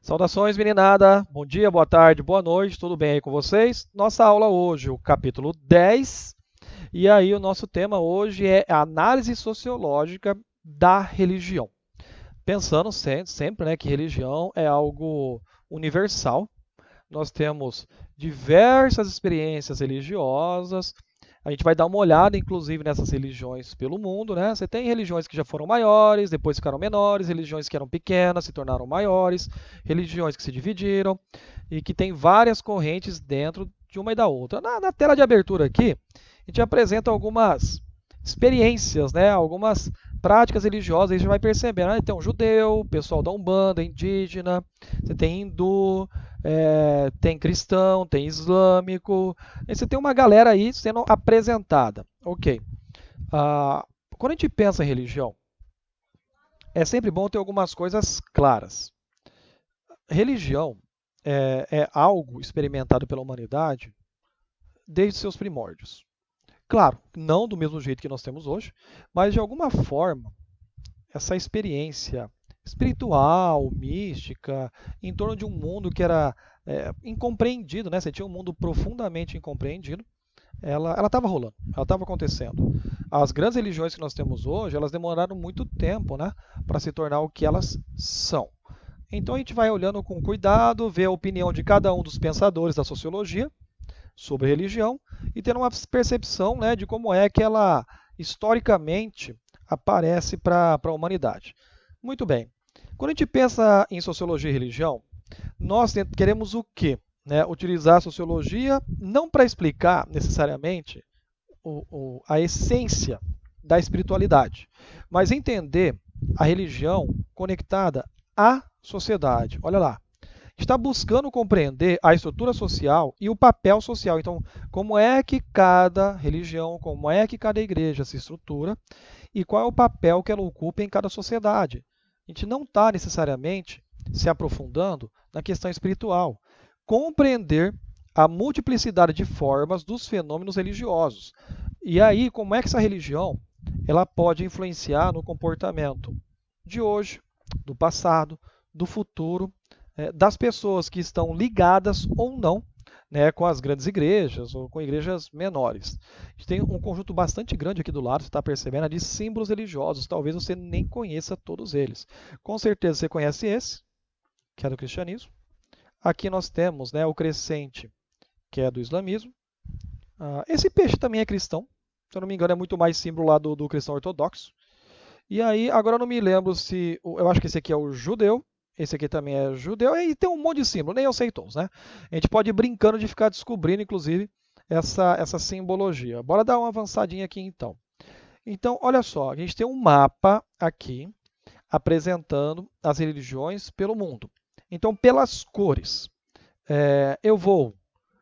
Saudações, meninada! Bom dia, boa tarde, boa noite, tudo bem aí com vocês? Nossa aula hoje, o capítulo 10, e aí o nosso tema hoje é a análise sociológica da religião. Pensando sempre, né, que religião é algo universal. Nós temos diversas experiências religiosas. A gente vai dar uma olhada, inclusive, nessas religiões pelo mundo, né? Você tem religiões que já foram maiores, depois ficaram menores, religiões que eram pequenas, se tornaram maiores, religiões que se dividiram e que tem várias correntes dentro de uma e da outra. Na tela de abertura aqui, a gente apresenta algumas experiências, né? Algumas práticas religiosas. Aí você vai percebendo, tem um judeu, pessoal da Umbanda, indígena, você tem hindu, tem cristão, tem islâmico, aí você tem uma galera aí sendo apresentada. Ok. Quando a gente pensa em religião, é sempre bom ter algumas coisas claras. Religião é algo experimentado pela humanidade desde seus primórdios. Claro, não do mesmo jeito que nós temos hoje, mas de alguma forma, essa experiência espiritual, mística, em torno de um mundo que era incompreendido, né? Você tinha um mundo profundamente incompreendido, ela estava rolando, ela estava acontecendo. As grandes religiões que nós temos hoje, elas demoraram muito tempo, né, para se tornar o que elas são. Então a gente vai olhando com cuidado, ver a opinião de cada um dos pensadores da sociologia sobre religião e ter uma percepção, né, de como é que ela historicamente aparece para a humanidade. Muito bem. Quando a gente pensa em sociologia e religião, nós queremos o quê? Né? Utilizar a sociologia não para explicar necessariamente a essência da espiritualidade, mas entender a religião conectada à sociedade. Olha lá, está buscando compreender a estrutura social e o papel social. Então, como é que cada religião, como é que cada igreja se estrutura e qual é o papel que ela ocupa em cada sociedade. A gente não está necessariamente se aprofundando na questão espiritual. Compreender a multiplicidade de formas dos fenômenos religiosos. E aí, como é que essa religião ela pode influenciar no comportamento de hoje, do passado, do futuro, das pessoas que estão ligadas ou não, né, com as grandes igrejas ou com igrejas menores. A gente tem um conjunto bastante grande aqui do lado, você está percebendo, de símbolos religiosos. Talvez você nem conheça todos eles. Com certeza você conhece esse, que é do cristianismo. Aqui nós temos, né, o crescente, que é do islamismo. Esse peixe também é cristão. Se eu não me engano, é muito mais símbolo lá do cristão ortodoxo. E aí, agora eu não me lembro se. Eu acho que esse aqui é o judeu. Esse aqui também é judeu. E tem um monte de símbolo, nem eu sei todos, né? A gente pode ir brincando de ficar descobrindo, inclusive, essa simbologia. Bora dar uma avançadinha aqui então. Então, olha só, a gente tem um mapa aqui apresentando as religiões pelo mundo. Então, pelas cores, eu vou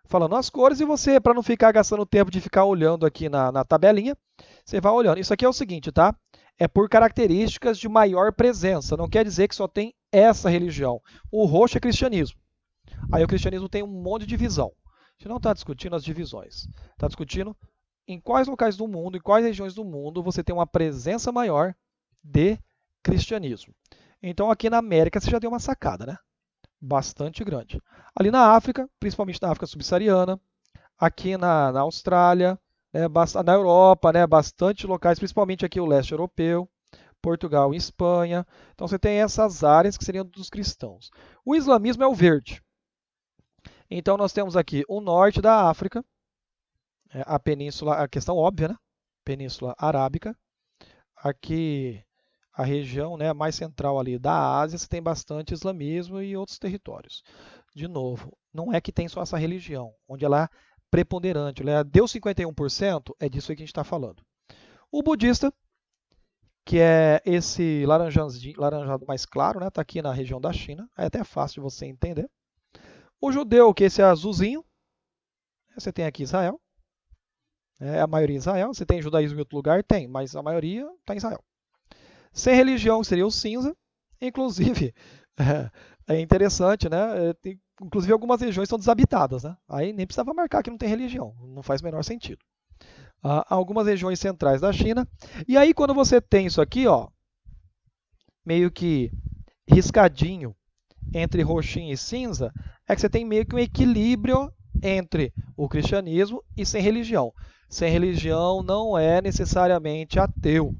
falando as cores e você, para não ficar gastando tempo de ficar olhando aqui na tabelinha, você vai olhando. Isso aqui é o seguinte, tá? É por características de maior presença. Não quer dizer que só tem essa religião. O roxo é cristianismo. Aí o cristianismo tem um monte de divisão. A gente não está discutindo as divisões. Está discutindo em quais locais do mundo, em quais regiões do mundo você tem uma presença maior de cristianismo. Então aqui na América você já deu uma sacada, né? Bastante grande. Ali na África, principalmente na África subsaariana, aqui na Austrália, né, na Europa, né, bastante locais, principalmente aqui o leste europeu, Portugal e Espanha. Então você tem essas áreas que seriam dos cristãos. O islamismo é o verde. Então nós temos aqui o norte da África, a península, a questão óbvia, né? Península Arábica. Aqui a região, né, mais central ali da Ásia, você tem bastante islamismo e outros territórios. De novo, não é que tem só essa religião, onde ela é preponderante, ela deu 51%, é disso aí que a gente está falando. O budista, que é esse laranjado mais claro, né, está aqui na região da China, é até fácil de você entender. O judeu, que esse é azulzinho, você tem aqui Israel, a maioria em Israel. Você tem judaísmo em outro lugar? Tem, mas a maioria está em Israel. Sem religião seria o cinza, inclusive é interessante, né? Inclusive algumas regiões são desabitadas, né? Aí nem precisava marcar que não tem religião, não faz o menor sentido. Algumas regiões centrais da China. E aí quando você tem isso aqui, ó, meio que riscadinho entre roxinho e cinza é que você tem meio que um equilíbrio entre o cristianismo e sem religião. Sem religião não é necessariamente ateu.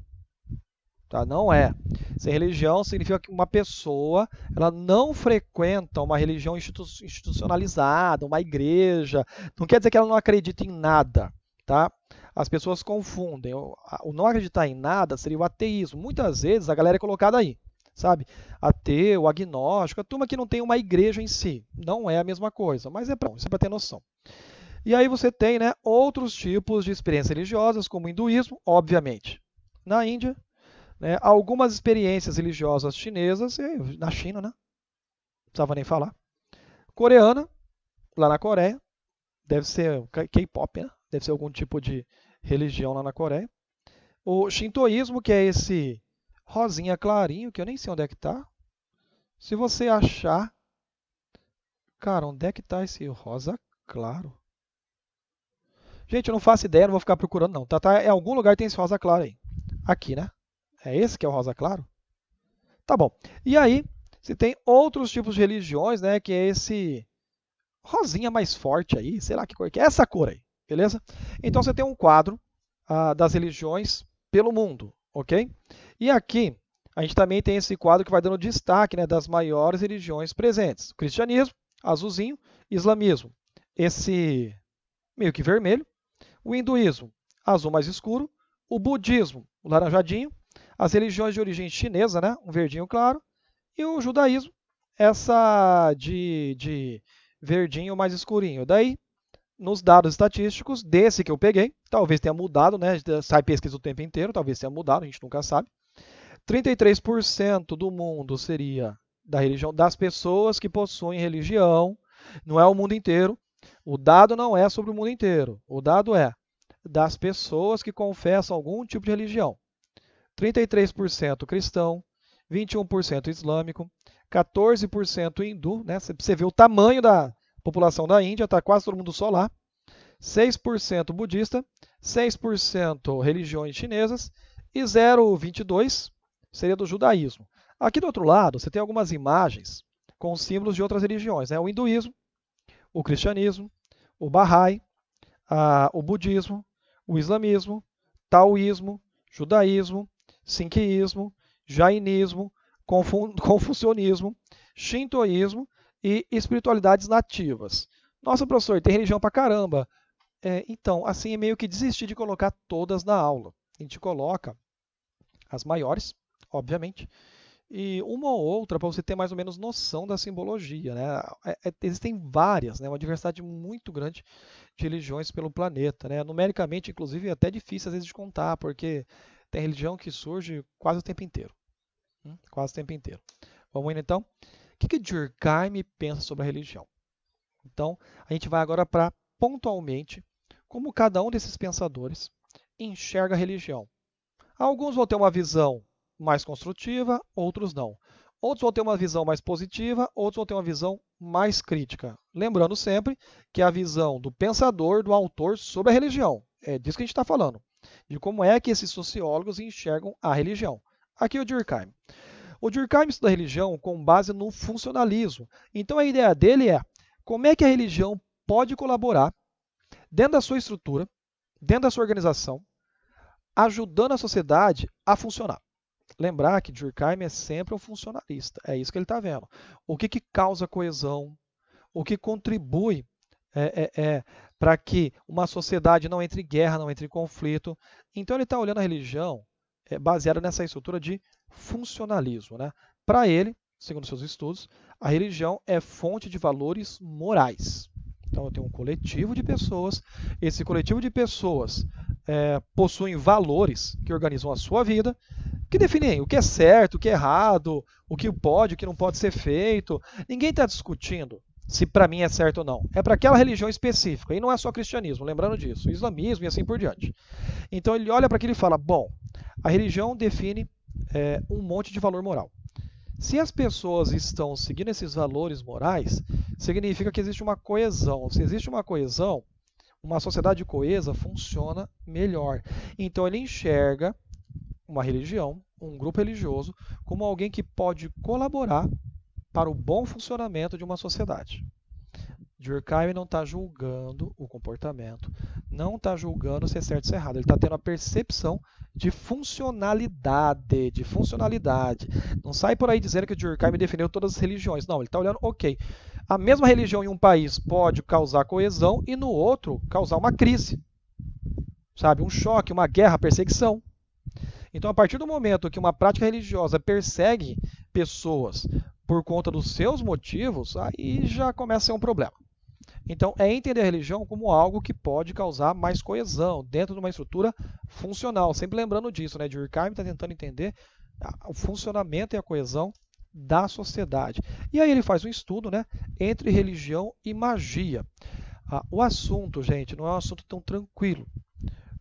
Tá? Não é. Sem religião significa que uma pessoa ela não frequenta uma religião institucionalizada, uma igreja. Não quer dizer que ela não acredita em nada. Tá? As pessoas confundem. O não acreditar em nada seria o ateísmo. Muitas vezes a galera é colocada aí. Sabe? Ateu, agnóstico, a turma que não tem uma igreja em si. Não é a mesma coisa, mas é para isso é para ter noção. E aí você tem, né, outros tipos de experiências religiosas, como o hinduísmo, obviamente. Na Índia, né, algumas experiências religiosas chinesas, na China, né? Não precisava nem falar. Coreana, lá na Coreia, deve ser K-pop, né? Deve ser algum tipo de religião lá na Coreia. O shintoísmo, que é esse rosinha clarinho, que eu nem sei onde é que tá. Se você achar, cara, onde é que tá esse rosa claro? Gente, eu não faço ideia, não vou ficar procurando não. Em algum lugar tem esse rosa claro aí. Aqui, né? É esse que é o rosa claro? Tá bom. E aí, você tem outros tipos de religiões, né? Que é esse rosinha mais forte aí, sei lá que cor que é. Essa cor aí, beleza? Então você tem um quadro das religiões pelo mundo, ok? E aqui, a gente também tem esse quadro que vai dando destaque, né, das maiores religiões presentes. O cristianismo, azulzinho, islamismo, esse meio que vermelho. O hinduísmo, azul mais escuro. O budismo, o laranjadinho. As religiões de origem chinesa, né? Um verdinho claro. E o judaísmo, essa de verdinho mais escurinho. Daí, nos dados estatísticos desse que eu peguei, talvez tenha mudado, né? Sai pesquisa o tempo inteiro, talvez tenha mudado, a gente nunca sabe. 33% do mundo seria da religião das pessoas que possuem religião, não é o mundo inteiro. O dado não é sobre o mundo inteiro. O dado é das pessoas que confessam algum tipo de religião. 33% cristão, 21% islâmico, 14% hindu, né? Você vê o tamanho da população da Índia, está quase todo mundo só lá. 6% budista, 6% religiões chinesas e 0,22% seria do judaísmo. Aqui do outro lado, você tem algumas imagens com símbolos de outras religiões, né? O hinduísmo, o cristianismo, o Bahá'í, o budismo, o islamismo, taoísmo, judaísmo, sinqueísmo, jainismo, confucionismo, shintoísmo e espiritualidades nativas. Nossa, professor, tem religião pra caramba. Então, assim, é meio que desistir de colocar todas na aula. A gente coloca as maiores, obviamente, e uma ou outra para você ter mais ou menos noção da simbologia, né? Existem várias, né? Uma diversidade muito grande de religiões pelo planeta, né? Numericamente, inclusive, é até difícil às vezes de contar, porque tem religião que surge quase o tempo inteiro. Quase o tempo inteiro. Vamos indo então? O que Durkheim pensa sobre a religião? Então, a gente vai agora para pontualmente como cada um desses pensadores enxerga a religião. Alguns vão ter uma visão mais construtiva, outros não. Outros vão ter uma visão mais positiva, outros vão ter uma visão mais crítica. Lembrando sempre que é a visão do pensador, do autor sobre a religião. É disso que a gente está falando. De como é que esses sociólogos enxergam a religião. Aqui o Durkheim. O Durkheim estuda a religião com base no funcionalismo. Então a ideia dele é como é que a religião pode colaborar dentro da sua estrutura, dentro da sua organização, ajudando a sociedade a funcionar. Lembrar que Durkheim é sempre um funcionalista, é isso que ele está vendo. O que causa coesão, o que contribui para que uma sociedade não entre em guerra, não entre em conflito. Então ele está olhando a religião baseada nessa estrutura de funcionalismo. Né? Para ele, segundo seus estudos, a religião é fonte de valores morais. Então eu tenho um coletivo de pessoas, esse coletivo de pessoas possuem valores que organizam a sua vida, que definem o que é certo, o que é errado, o que pode, o que não pode ser feito. Ninguém está discutindo se para mim é certo ou não. É para aquela religião específica. E não é só cristianismo, lembrando disso. Islamismo e assim por diante. Então ele olha para aquilo e fala, bom, a religião define um monte de valor moral. Se as pessoas estão seguindo esses valores morais, significa que existe uma coesão. Se existe uma coesão, uma sociedade coesa funciona melhor. Então ele enxerga uma religião, um grupo religioso, como alguém que pode colaborar para o bom funcionamento de uma sociedade. Durkheim não está julgando o comportamento, não está julgando se é certo ou se é errado. Ele está tendo a percepção de funcionalidade, de funcionalidade. Não sai por aí dizendo que o Durkheim defendeu todas as religiões. Não, ele está olhando, ok, a mesma religião em um país pode causar coesão e no outro causar uma crise, sabe? Um choque, uma guerra, perseguição. Então, a partir do momento que uma prática religiosa persegue pessoas por conta dos seus motivos, aí já começa a ser um problema. Então, é entender a religião como algo que pode causar mais coesão dentro de uma estrutura funcional. Sempre lembrando disso, né? Durkheim está tentando entender o funcionamento e a coesão da sociedade. E aí ele faz um estudo, né, entre religião e magia. O assunto, gente, não é um assunto tão tranquilo,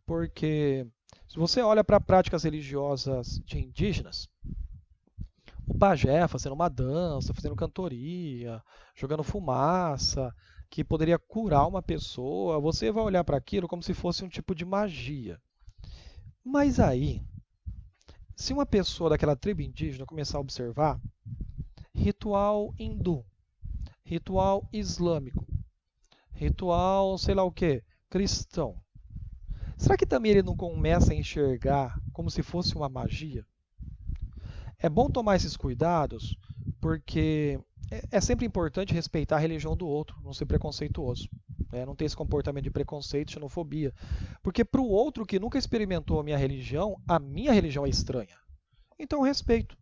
porque se você olha para práticas religiosas de indígenas, o pajé fazendo uma dança, fazendo cantoria, jogando fumaça, que poderia curar uma pessoa, você vai olhar para aquilo como se fosse um tipo de magia. Mas aí, se uma pessoa daquela tribo indígena começar a observar ritual hindu, ritual islâmico, ritual sei lá o que, cristão, será que também ele não começa a enxergar como se fosse uma magia? É bom tomar esses cuidados porque é sempre importante respeitar a religião do outro, não ser preconceituoso. Não ter esse comportamento de preconceito, xenofobia. Porque para o outro que nunca experimentou a minha religião é estranha. Então eu respeito.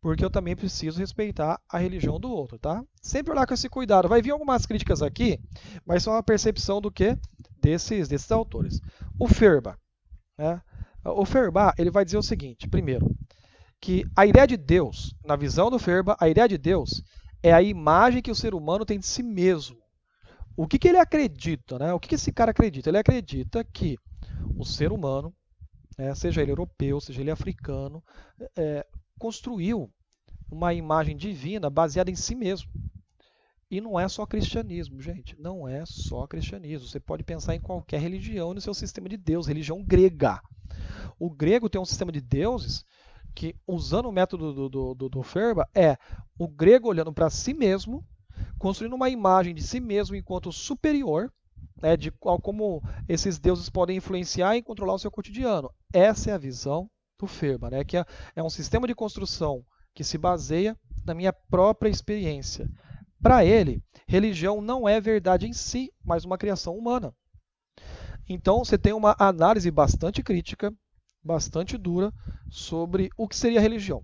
Porque eu também preciso respeitar a religião do outro, tá? Sempre olhar com esse cuidado. Vai vir algumas críticas aqui, mas são uma percepção do que? Desses autores. O Ferba. Né? O Ferba, ele vai dizer o seguinte, primeiro, que a ideia de Deus, na visão do Ferba, a ideia de Deus é a imagem que o ser humano tem de si mesmo. O que ele acredita? Né? O que esse cara acredita? Ele acredita que o ser humano, seja ele europeu, seja ele africano, construiu uma imagem divina baseada em si mesmo. E não é só cristianismo, gente. Não é só cristianismo. Você pode pensar em qualquer religião no seu sistema de Deus, religião grega. O grego tem um sistema de deuses que, usando o método do Ferba, o grego olhando para si mesmo, construindo uma imagem de si mesmo enquanto superior, de como esses deuses podem influenciar e controlar o seu cotidiano. Essa é a visão do Ferba, que é um sistema de construção que se baseia na minha própria experiência. Para ele, religião não é verdade em si, mas uma criação humana. Então, você tem uma análise bastante crítica, bastante dura, sobre o que seria religião.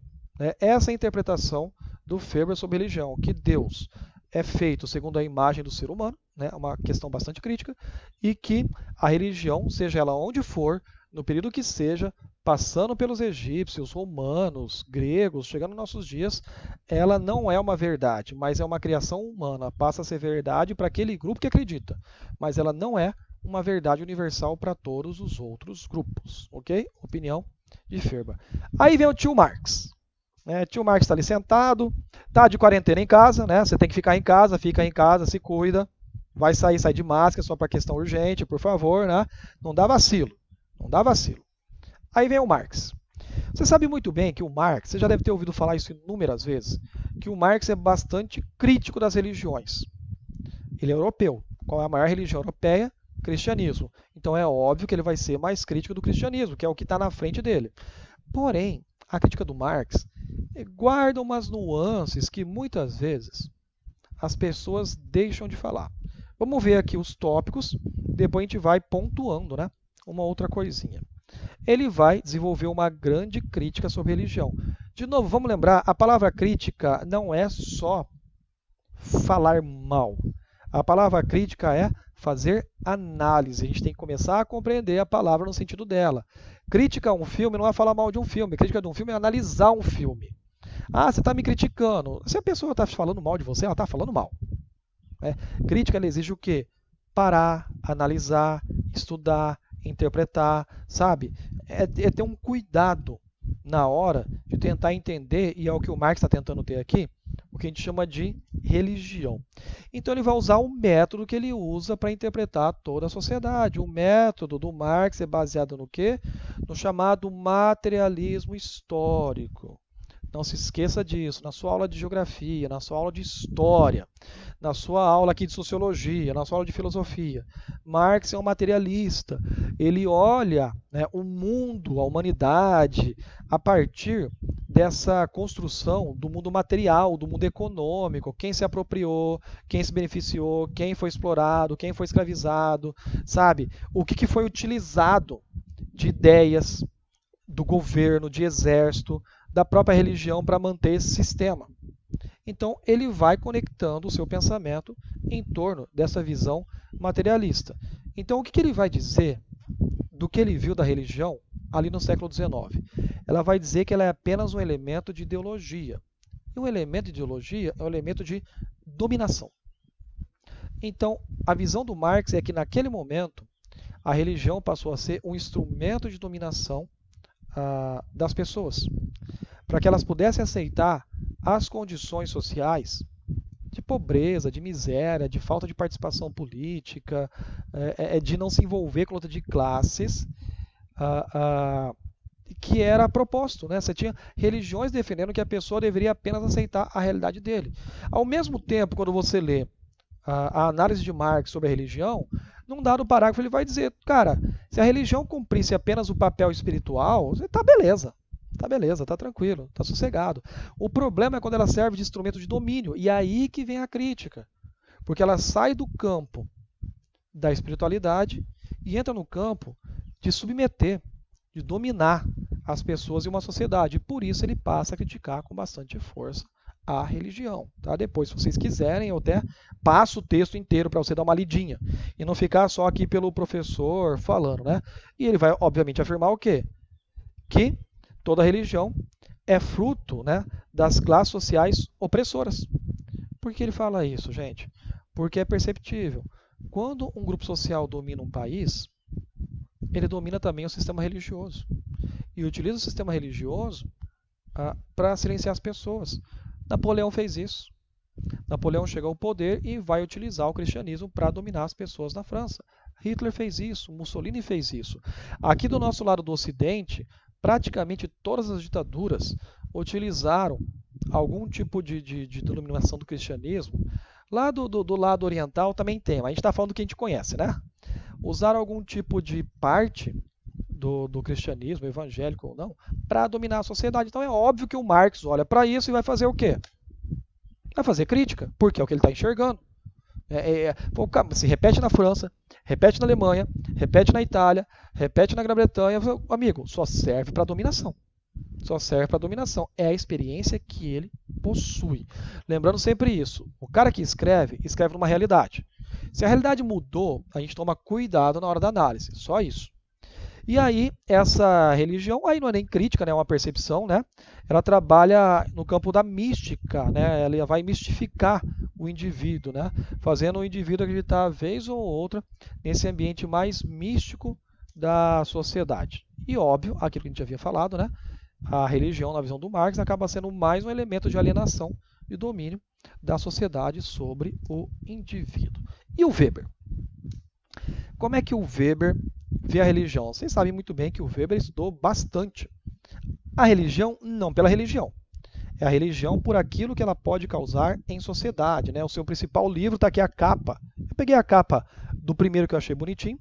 Essa é a interpretação do Ferber sobre religião, que Deus é feito segundo a imagem do ser humano, uma questão bastante crítica, e que a religião, seja ela onde for, no período que seja, passando pelos egípcios, romanos, gregos, chegando nos nossos dias, ela não é uma verdade, mas é uma criação humana. Passa a ser verdade para aquele grupo que acredita, mas ela não é uma verdade universal para todos os outros grupos. Ok? Opinião de Ferber. Aí vem o tio Marx. Tio Marx está ali sentado, está de quarentena em casa, você tem que ficar em casa, fica em casa, se cuida, vai sair, sai de máscara só para questão urgente, por favor, não dá vacilo, não dá vacilo. Aí vem o Marx. Você sabe muito bem que o Marx, você já deve ter ouvido falar isso inúmeras vezes, que o Marx é bastante crítico das religiões. Ele é europeu. Qual é a maior religião europeia? Cristianismo. Então é óbvio que ele vai ser mais crítico do cristianismo, que é o que está na frente dele. Porém, a crítica do Marx guarda umas nuances que muitas vezes as pessoas deixam de falar. Vamos ver aqui os tópicos, depois a gente vai pontuando, uma outra coisinha. Ele vai desenvolver uma grande crítica sobre religião. De novo, vamos lembrar, a palavra crítica não é só falar mal. A palavra crítica é fazer análise. A gente tem que começar a compreender a palavra no sentido dela. Crítica a um filme não é falar mal de um filme. Crítica de um filme é analisar um filme. Você está me criticando. Se a pessoa está falando mal de você, ela está falando mal. Crítica ela exige o quê? Parar, analisar, estudar, interpretar, sabe? É ter um cuidado na hora de tentar entender, e é o que o Marx está tentando ter aqui, o que a gente chama de religião. Então ele vai usar o método que ele usa para interpretar toda a sociedade. O método do Marx é baseado no quê? No chamado materialismo histórico. Não se esqueça disso. Na sua aula de geografia, na sua aula de história, na sua aula aqui de sociologia, na sua aula de filosofia, Marx é um materialista. Ele olha, né, o mundo, a humanidade, a partir dessa construção do mundo material, do mundo econômico, quem se apropriou, quem se beneficiou, quem foi explorado, quem foi escravizado, sabe? O que foi utilizado de ideias do governo, de exército, da própria religião para manter esse sistema. Então, ele vai conectando o seu pensamento em torno dessa visão materialista. Então, o que ele vai dizer do que ele viu da religião ali no século XIX? Ela vai dizer que ela é apenas um elemento de ideologia. E um elemento de ideologia é um elemento de dominação. Então, a visão do Marx é que naquele momento a religião passou a ser um instrumento de dominação das pessoas, para que elas pudessem aceitar as condições sociais de pobreza, de miséria, de falta de participação política, de não se envolver com luta de classes, que era proposto. Né? Você tinha religiões defendendo que a pessoa deveria apenas aceitar a realidade dele. Ao mesmo tempo, quando você lê a análise de Marx sobre a religião, num dado parágrafo ele vai dizer, cara, se a religião cumprisse apenas o papel espiritual, tá beleza, tá tranquilo, tá sossegado. O problema é quando ela serve de instrumento de domínio, e aí que vem a crítica, porque ela sai do campo da espiritualidade e entra no campo de submeter, de dominar as pessoas em uma sociedade. E por isso ele passa a criticar com bastante força a religião. Tá? Depois, se vocês quiserem, eu até passo o texto inteiro para você dar uma lidinha e não ficar só aqui pelo professor falando. Né? E ele vai, obviamente, afirmar o quê? Que toda religião é fruto, né, das classes sociais opressoras. Por que ele fala isso, gente? Porque é perceptível. Quando um grupo social domina um país, ele domina também o sistema religioso. E utiliza o sistema religioso para silenciar as pessoas. Napoleão fez isso. Napoleão chega ao poder e vai utilizar o cristianismo para dominar as pessoas na França. Hitler fez isso, Mussolini fez isso. Aqui do nosso lado do Ocidente, praticamente todas as ditaduras utilizaram algum tipo de denominação do cristianismo. Lá do lado oriental também tem, mas a gente está falando do que a gente conhece, né? Usaram algum tipo de parte do cristianismo, evangélico ou não, para dominar a sociedade. Então é óbvio que o Marx olha para isso e vai fazer o quê? Vai fazer crítica, porque é o que ele está enxergando. Se repete na França, repete na Alemanha, repete na Itália, repete na Grã-Bretanha. Amigo, só serve para dominação. Só serve para dominação. É a experiência que ele possui. Lembrando sempre isso: o cara que escreve, escreve numa realidade. Se a realidade mudou, a gente toma cuidado na hora da análise. Só isso. E aí, essa religião, aí não é nem crítica, né, é uma percepção, né? Ela trabalha no campo da mística, né? Ela vai mistificar o indivíduo, né? Fazendo o indivíduo acreditar, vez ou outra, nesse ambiente mais místico da sociedade. E óbvio, aquilo que a gente já havia falado, né? A religião, na visão do Marx, acaba sendo mais um elemento de alienação e domínio da sociedade sobre o indivíduo. E o Weber? Como é que o Weber vê a religião? Vocês sabem muito bem que o Weber estudou bastante a religião, não pela religião. É a religião por aquilo que ela pode causar em sociedade. Né? O seu principal livro está aqui, a capa. Eu peguei a capa do primeiro que eu achei bonitinho,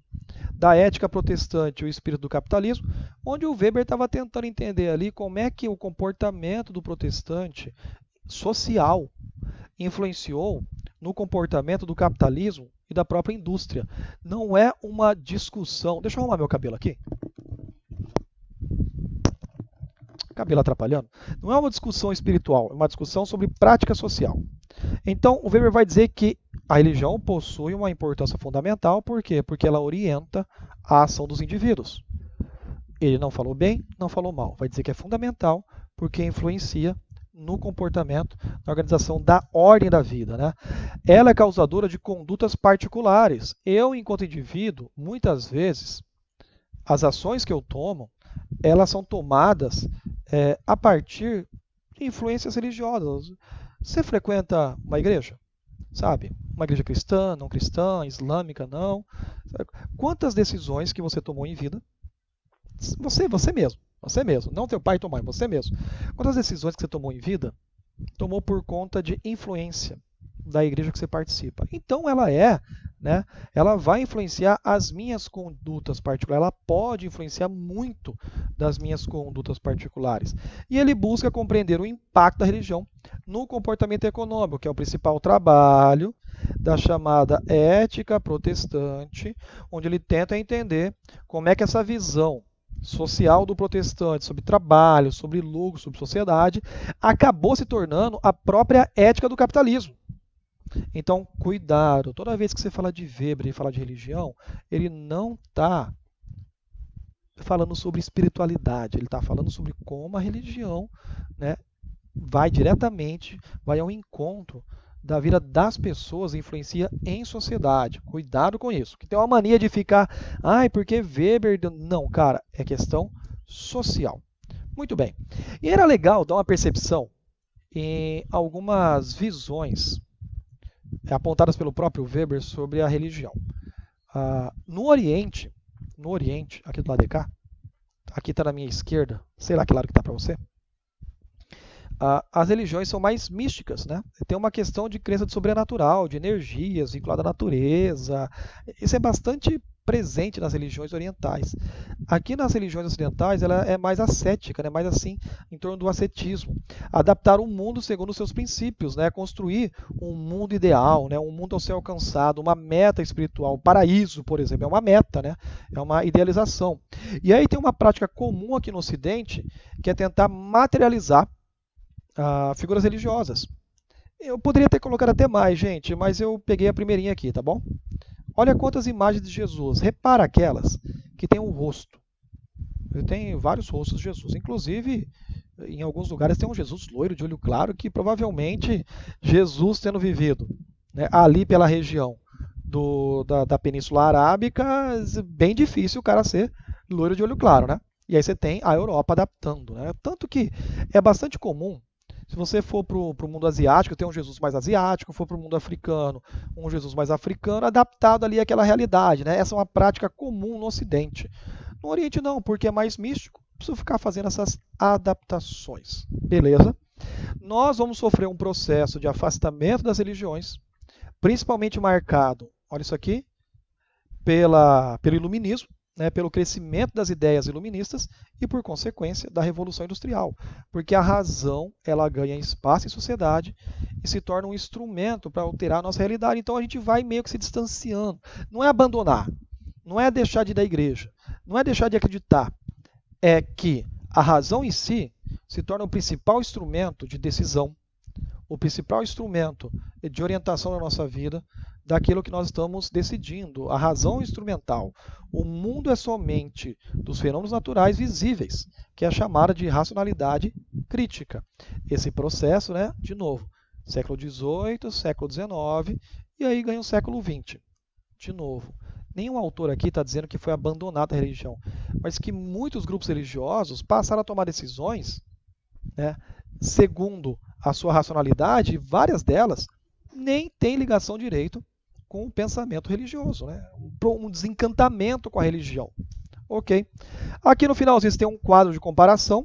da Ética Protestante e o Espírito do Capitalismo, onde o Weber estava tentando entender ali como é que o comportamento do protestante social influenciou no comportamento do capitalismo e da própria indústria. Não é uma discussão. Deixa eu arrumar meu cabelo aqui. Cabelo atrapalhando. Não é uma discussão espiritual, é uma discussão sobre prática social. Então, o Weber vai dizer que a religião possui uma importância fundamental, por quê? Porque ela orienta a ação dos indivíduos. Ele não falou bem, não falou mal. Vai dizer que é fundamental porque influencia no comportamento, na organização da ordem da vida. Né? Ela é causadora de condutas particulares. Eu, enquanto indivíduo, muitas vezes, as ações que eu tomo, elas são tomadas a partir de influências religiosas. Você frequenta uma igreja? Sabe? Uma igreja cristã, não cristã, islâmica, não. Quantas decisões que você tomou em vida, você mesmo, Você mesmo, não teu pai e tua mãe, você mesmo. Quantas decisões que você tomou em vida, tomou por conta de influência da igreja que você participa. Então né, ela vai influenciar as minhas condutas particulares, ela pode influenciar muito das minhas condutas particulares. E ele busca compreender o impacto da religião no comportamento econômico, que é o principal trabalho da chamada ética protestante, onde ele tenta entender como é que essa visão social do protestante sobre trabalho, sobre lucro, sobre sociedade, acabou se tornando a própria ética do capitalismo. Então, cuidado, toda vez que você fala de Weber e fala de religião, ele não está falando sobre espiritualidade, ele está falando sobre como a religião, né, vai ao encontro da vida das pessoas e influencia em sociedade. Cuidado com isso. Que tem uma mania de ficar, ai, porque Weber. Não, cara, é questão social. Muito bem. E era legal dar uma percepção em algumas visões apontadas pelo próprio Weber sobre a religião. No Oriente, aqui do lado de cá, aqui está na minha esquerda, sei lá que lado que está para você, as religiões são mais místicas, né? Tem uma questão de crença de sobrenatural, de energias vinculada à natureza. Isso é bastante presente nas religiões orientais. Aqui nas religiões ocidentais, ela é mais ascética, né? Mais assim, em torno do ascetismo. Adaptar o mundo segundo os seus princípios, né? Construir um mundo ideal, né? Um mundo ao ser alcançado, uma meta espiritual. O paraíso, por exemplo, é uma meta, né? É uma idealização. E aí tem uma prática comum aqui no Ocidente, que é tentar materializar figuras religiosas. Eu poderia ter colocado até mais, gente, mas eu peguei a primeirinha aqui, tá bom? Olha quantas imagens de Jesus. Repara aquelas que tem um rosto. Tem vários rostos de Jesus. Inclusive, em alguns lugares tem um Jesus loiro de olho claro que provavelmente Jesus tendo vivido, né, ali pela região da Península Arábica, bem difícil o cara ser loiro de olho claro, né? E aí você tem a Europa adaptando, né? Tanto que é bastante comum. Se você for para o mundo asiático, tem um Jesus mais asiático, for para o mundo africano, um Jesus mais africano, adaptado ali àquela realidade, né? Essa é uma prática comum no Ocidente. No Oriente não, porque é mais místico, preciso ficar fazendo essas adaptações. Beleza? Nós vamos sofrer um processo de afastamento das religiões, principalmente marcado, olha isso aqui, pelo iluminismo, né, pelo crescimento das ideias iluministas e, por consequência, da Revolução Industrial. Porque a razão ela ganha espaço em sociedade e se torna um instrumento para alterar a nossa realidade. Então a gente vai meio que se distanciando. Não é abandonar, não é deixar de ir da igreja, não é deixar de acreditar. É que a razão em si se torna o principal instrumento de decisão, o principal instrumento de orientação da nossa vida, daquilo que nós estamos decidindo, a razão instrumental. O mundo é somente dos fenômenos naturais visíveis, que é chamada de racionalidade crítica. Esse processo, né, de novo, século XVIII, século XIX, e aí ganha o século XX. De novo, nenhum autor aqui está dizendo que foi abandonada a religião, mas que muitos grupos religiosos passaram a tomar decisões, né, segundo a sua racionalidade, e várias delas nem têm ligação direito com o pensamento religioso, né? Um desencantamento com a religião. Ok? Aqui no finalzinho você tem um quadro de comparação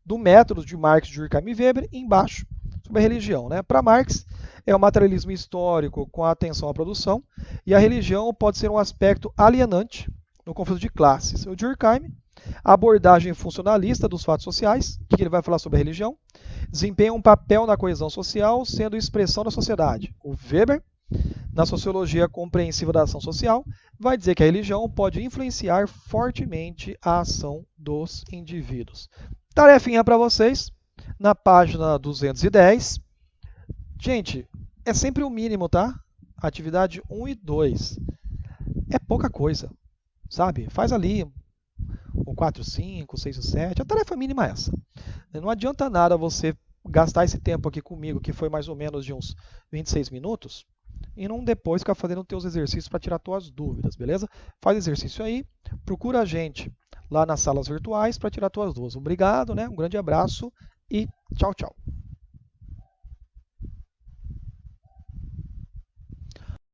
do método de Marx, Durkheim e Weber, embaixo, sobre a religião. Né? Para Marx, é o materialismo histórico com a atenção à produção, e a religião pode ser um aspecto alienante no conflito de classes. O Durkheim, a abordagem funcionalista dos fatos sociais, que ele vai falar sobre a religião, desempenha um papel na coesão social, sendo expressão da sociedade. O Weber, na sociologia compreensiva da ação social, vai dizer que a religião pode influenciar fortemente a ação dos indivíduos. Tarefinha para vocês, na página 210. Gente, é sempre o mínimo, tá? Atividade 1 e 2. É pouca coisa, sabe? Faz ali o 4, 5, 6 e 7. A tarefa mínima é essa. Não adianta nada você gastar esse tempo aqui comigo, que foi mais ou menos de uns 26 minutos, e não depois ficar fazendo os teus exercícios para tirar tuas dúvidas, beleza? Faz exercício aí, procura a gente lá nas salas virtuais para tirar tuas dúvidas. Obrigado, né? Um grande abraço e tchau, tchau.